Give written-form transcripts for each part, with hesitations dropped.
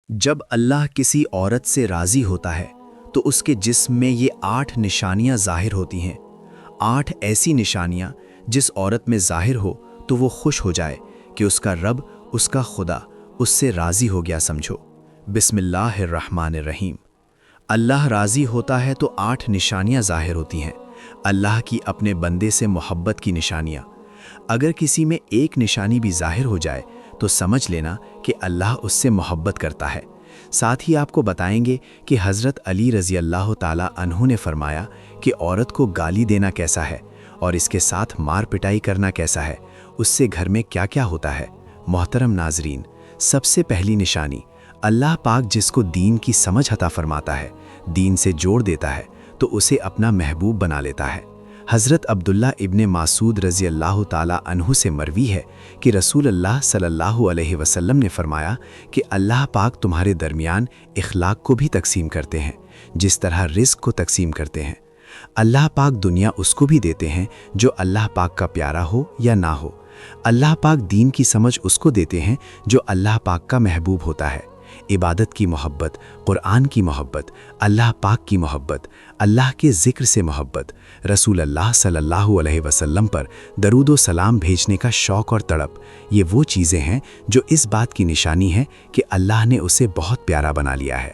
جب اللہ کسی عورت سے راضی ہوتا ہے تو اس کے جسم میں یہ 8 نشانیاں ظاہر ہوتی ہیں۔ 8 ایسی نشانیاں جس عورت میں ظاہر ہو تو وہ خوش ہو جائے کہ اس کا رب، اس کا خدا اس سے راضی ہو گیا سمجھو۔ بسم اللہ الرحمن الرحیم۔ اللہ راضی ہوتا ہے تو 8 نشانیاں ظاہر ہوتی ہیں، اللہ کی اپنے بندے سے محبت کی نشانیاں۔ اگر کسی میں ایک نشانی بھی ظاہر ہو جائے تو سمجھ لینا کہ اللہ اس سے محبت کرتا ہے۔ ساتھ ہی آپ کو بتائیں گے کہ حضرت علی رضی اللہ تعالیٰ عنہ نے فرمایا کہ عورت کو گالی دینا کیسا ہے اور اس کے ساتھ مار پٹائی کرنا کیسا ہے، اس سے گھر میں کیا کیا ہوتا ہے۔ محترم ناظرین، سب سے پہلی نشانی، اللہ پاک جس کو دین کی سمجھ عطا فرماتا ہے، دین سے جوڑ دیتا ہے تو اسے اپنا محبوب بنا لیتا ہے۔ حضرت عبداللہ ابن مسعود رضی اللہ تعالیٰ عنہ سے مروی ہے کہ رسول اللہ صلی اللہ علیہ وسلم نے فرمایا کہ اللہ پاک تمہارے درمیان اخلاق کو بھی تقسیم کرتے ہیں جس طرح رزق کو تقسیم کرتے ہیں۔ اللہ پاک دنیا اس کو بھی دیتے ہیں جو اللہ پاک کا پیارا ہو یا نہ ہو۔ اللہ پاک دین کی سمجھ اس کو دیتے ہیں جو اللہ پاک کا محبوب ہوتا ہے۔ عبادت کی محبت، قرآن کی محبت، اللہ پاک کی محبت، اللہ کے ذکر سے محبت، رسول اللہ صلی اللہ علیہ وسلم پر درود و سلام بھیجنے کا شوق اور تڑپ، یہ وہ چیزیں ہیں جو اس بات کی نشانی ہے کہ اللہ نے اسے بہت پیارا بنا لیا ہے۔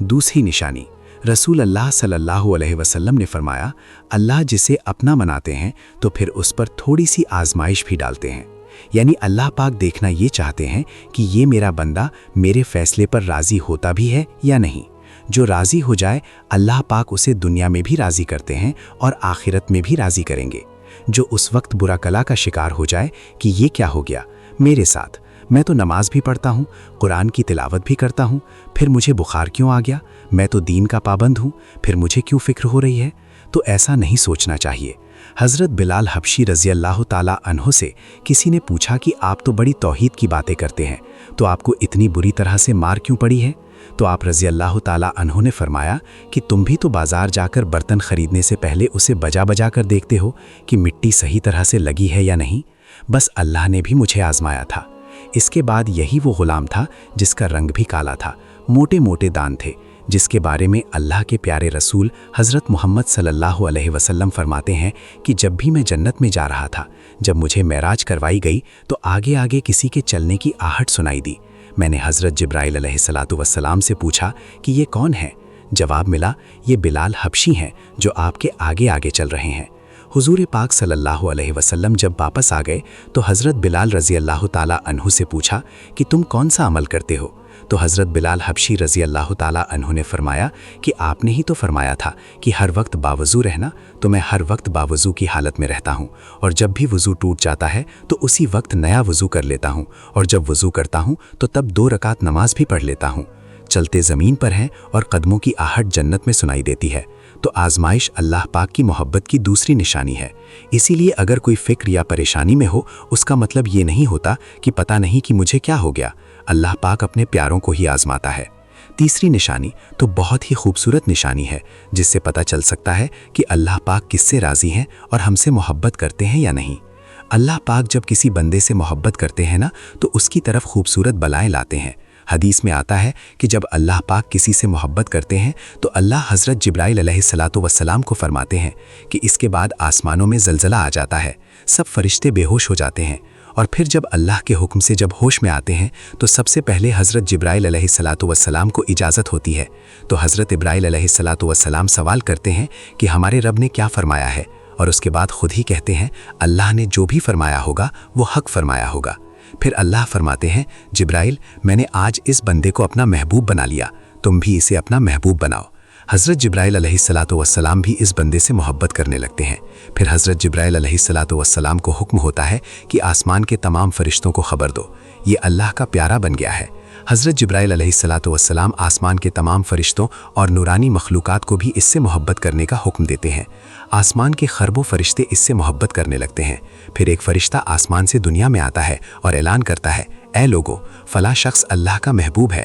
دوسری نشانی، رسول اللہ صلی اللہ علیہ وسلم نے فرمایا، اللہ جسے اپنا مناتے ہیں تو پھر اس پر تھوڑی سی آزمائش بھی ڈالتے ہیں۔ یعنی اللہ پاک دیکھنا یہ چاہتے ہیں کہ یہ میرا بندہ میرے فیصلے پر راضی ہوتا بھی ہے یا نہیں۔ جو راضی ہو جائے اللہ پاک اسے دنیا میں بھی راضی کرتے ہیں اور آخرت میں بھی راضی کریں گے۔ جو اس وقت برا کلا کا شکار ہو جائے کہ یہ کیا ہو گیا میرے ساتھ، میں تو نماز بھی پڑھتا ہوں، قرآن کی تلاوت بھی کرتا ہوں، پھر مجھے بخار کیوں آ گیا، میں تو دین کا پابند ہوں، پھر مجھے کیوں فکر ہو رہی ہے، تو ایسا نہیں سوچنا چاہیے۔ حضرت بلال حبشی رضی اللہ تعالیٰ عنہ سے کسی نے پوچھا کہ آپ تو بڑی توحید کی باتیں کرتے ہیں، تو آپ کو اتنی بری طرح سے مار کیوں پڑی ہے؟ تو آپ رضی اللہ تعالیٰ عنہ نے فرمایا کہ تم بھی تو بازار جا کر برتن خریدنے سے پہلے اسے بجا بجا کر دیکھتے ہو کہ مٹی صحیح طرح سے لگی ہے یا نہیں۔ بس اللہ نے بھی مجھے آزمایا تھا۔ اس کے بعد یہی وہ غلام تھا جس کا رنگ بھی کالا تھا، موٹے موٹے دان تھے، جس کے بارے میں اللہ کے پیارے رسول حضرت محمد صلی اللہ علیہ وسلم فرماتے ہیں کہ جب بھی میں جنت میں جا رہا تھا، جب مجھے معراج کروائی گئی تو آگے آگے کسی کے چلنے کی آہٹ سنائی دی۔ میں نے حضرت جبرائیل علیہ السلام سے پوچھا کہ یہ کون ہے؟ جواب ملا، یہ بلال حبشی ہیں جو آپ کے آگے آگے چل رہے ہیں۔ حضور پاک صلی اللہ علیہ وسلم جب واپس آ گئے تو حضرت بلال رضی اللہ تعالیٰ عنہ سے پوچھا کہ تم کون سا عمل کرتے ہو؟ تو حضرت بلال حبشی رضی اللہ تعالیٰ عنہ نے فرمایا کہ آپ نے ہی تو فرمایا تھا کہ ہر وقت باوضو رہنا، تو میں ہر وقت باوضو کی حالت میں رہتا ہوں، اور جب بھی وضو ٹوٹ جاتا ہے تو اسی وقت نیا وضو کر لیتا ہوں، اور جب وضو کرتا ہوں تو تب 2 رکعت نماز بھی پڑھ لیتا ہوں۔ چلتے زمین پر ہیں اور قدموں کی آہٹ جنت میں سنائی دیتی ہے۔ تو آزمائش اللہ پاک کی محبت کی دوسری نشانی ہے۔ اسی لیے اگر کوئی فکر یا پریشانی میں ہو، اس کا مطلب یہ نہیں ہوتا کہ پتہ نہیں کہ مجھے کیا ہو گیا۔ اللہ پاک اپنے پیاروں کو ہی آزماتا ہے۔ تیسری نشانی تو بہت ہی خوبصورت نشانی ہے، جس سے پتہ چل سکتا ہے کہ اللہ پاک کس سے راضی ہیں اور ہم سے محبت کرتے ہیں یا نہیں۔ اللہ پاک جب کسی بندے سے محبت کرتے ہیں نا تو اس کی طرف خوبصورت بلائیں لاتے ہیں۔ حدیث میں آتا ہے کہ جب اللہ پاک کسی سے محبت کرتے ہیں تو اللہ حضرت جبرائیل علیہ السلام کو فرماتے ہیں کہ اس کے بعد آسمانوں میں زلزلہ آ جاتا ہے، سب فرشتے بے ہوش ہو جاتے ہیں، اور پھر جب اللہ کے حکم سے جب ہوش میں آتے ہیں تو سب سے پہلے حضرت جبرائیل علیہ السلام کو اجازت ہوتی ہے۔ تو حضرت ابراہیل علیہ السلام سوال کرتے ہیں کہ ہمارے رب نے کیا فرمایا ہے، اور اس کے بعد خود ہی کہتے ہیں اللہ نے جو بھی فرمایا ہوگا وہ حق فرمایا ہوگا۔ پھر اللہ فرماتے ہیں جبرائیل، میں نے آج اس بندے کو اپنا محبوب بنا لیا، تم بھی اسے اپنا محبوب بناؤ۔ حضرت جبرائیل علیہ السلام بھی اس بندے سے محبت کرنے لگتے ہیں۔ پھر حضرت جبرائیل علیہ السلام کو حکم ہوتا ہے کہ آسمان کے تمام فرشتوں کو خبر دو، یہ اللہ کا پیارا بن گیا ہے۔ حضرت جبرائیل علیہ السلام آسمان کے تمام فرشتوں اور نورانی مخلوقات کو بھی اس سے محبت کرنے کا حکم دیتے ہیں۔ آسمان کے خربوں فرشتے اس سے محبت کرنے لگتے ہیں۔ پھر ایک فرشتہ آسمان سے دنیا میں آتا ہے اور اعلان کرتا ہے، اے لوگو، فلاں شخص اللہ کا محبوب ہے۔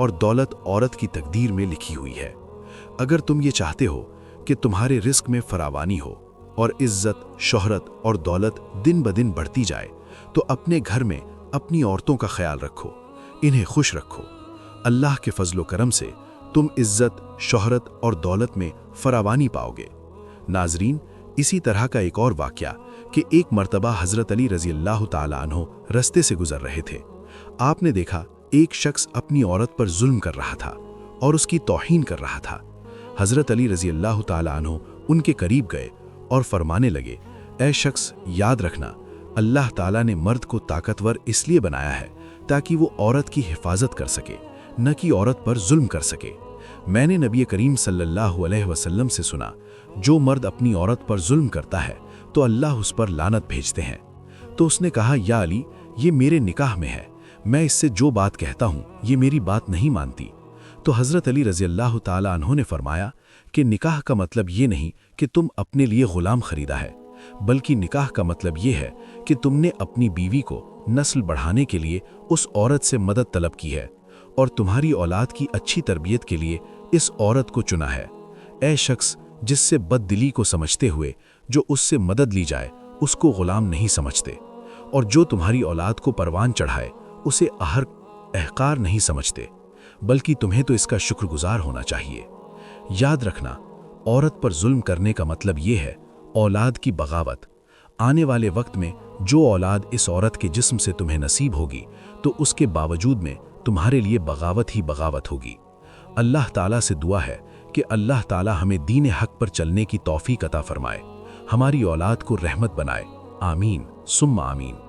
اور دولت عورت کی تقدیر میں لکھی ہوئی ہے۔ اگر تم یہ چاہتے ہو کہ تمہارے رزق میں فراوانی ہو اور عزت، شہرت اور دولت دن بدن بڑھتی جائے تو اپنے گھر میں اپنی عورتوں کا خیال رکھو، انہیں خوش رکھو۔ اللہ کے فضل و کرم سے تم عزت، شہرت اور دولت میں فراوانی پاؤ گے۔ ناظرین، اسی طرح کا ایک اور واقعہ کہ ایک مرتبہ حضرت علی رضی اللہ تعالیٰ عنہ رستے سے گزر رہے تھے۔ آپ نے دیکھا ایک شخص اپنی عورت پر ظلم کر رہا تھا اور اس کی توہین کر رہا تھا۔ حضرت علی رضی اللہ تعالیٰ عنہ ان کے قریب گئے اور فرمانے لگے، اے شخص، یاد رکھنا، اللہ تعالیٰ نے مرد کو طاقتور اس لیے بنایا ہے تاکہ وہ عورت کی حفاظت کر سکے، نہ کہ عورت پر ظلم کر سکے۔ میں نے نبی کریم صلی اللہ علیہ وسلم سے سنا، جو مرد اپنی عورت پر ظلم کرتا ہے تو اللہ اس پر لعنت بھیجتے ہیں۔ تو اس نے کہا، یا علی، یہ میرے نکاح میں ہے، میں اس سے جو بات کہتا ہوں یہ میری بات نہیں مانتی۔ تو حضرت علی رضی اللہ تعالیٰ عنہ نے فرمایا کہ نکاح کا مطلب یہ نہیں کہ تم اپنے لیے غلام خریدا ہے، بلکہ نکاح کا مطلب یہ ہے کہ تم نے اپنی بیوی کو نسل بڑھانے کے لیے اس عورت سے مدد طلب کی ہے اور تمہاری اولاد کی اچھی تربیت کے لیے اس عورت کو چنا ہے۔ اے شخص، جس سے بد دلی کو سمجھتے ہوئے جو اس سے مدد لی جائے اس کو غلام نہیں سمجھتے، اور جو تمہاری اولاد کو پروان چڑھائے اسے احقار نہیں سمجھتے، بلکہ تمہیں تو اس کا شکر گزار ہونا چاہیے۔ یاد رکھنا، عورت پر ظلم کرنے کا مطلب یہ ہے اولاد کی بغاوت۔ آنے والے وقت میں جو اولاد اس عورت کے جسم سے تمہیں نصیب ہوگی تو اس کے باوجود میں تمہارے لیے بغاوت ہی بغاوت ہوگی۔ اللہ تعالیٰ سے دعا ہے کہ اللہ تعالیٰ ہمیں دین حق پر چلنے کی توفیق عطا فرمائے، ہماری اولاد کو رحمت بنائے۔ آمین ثم آمین۔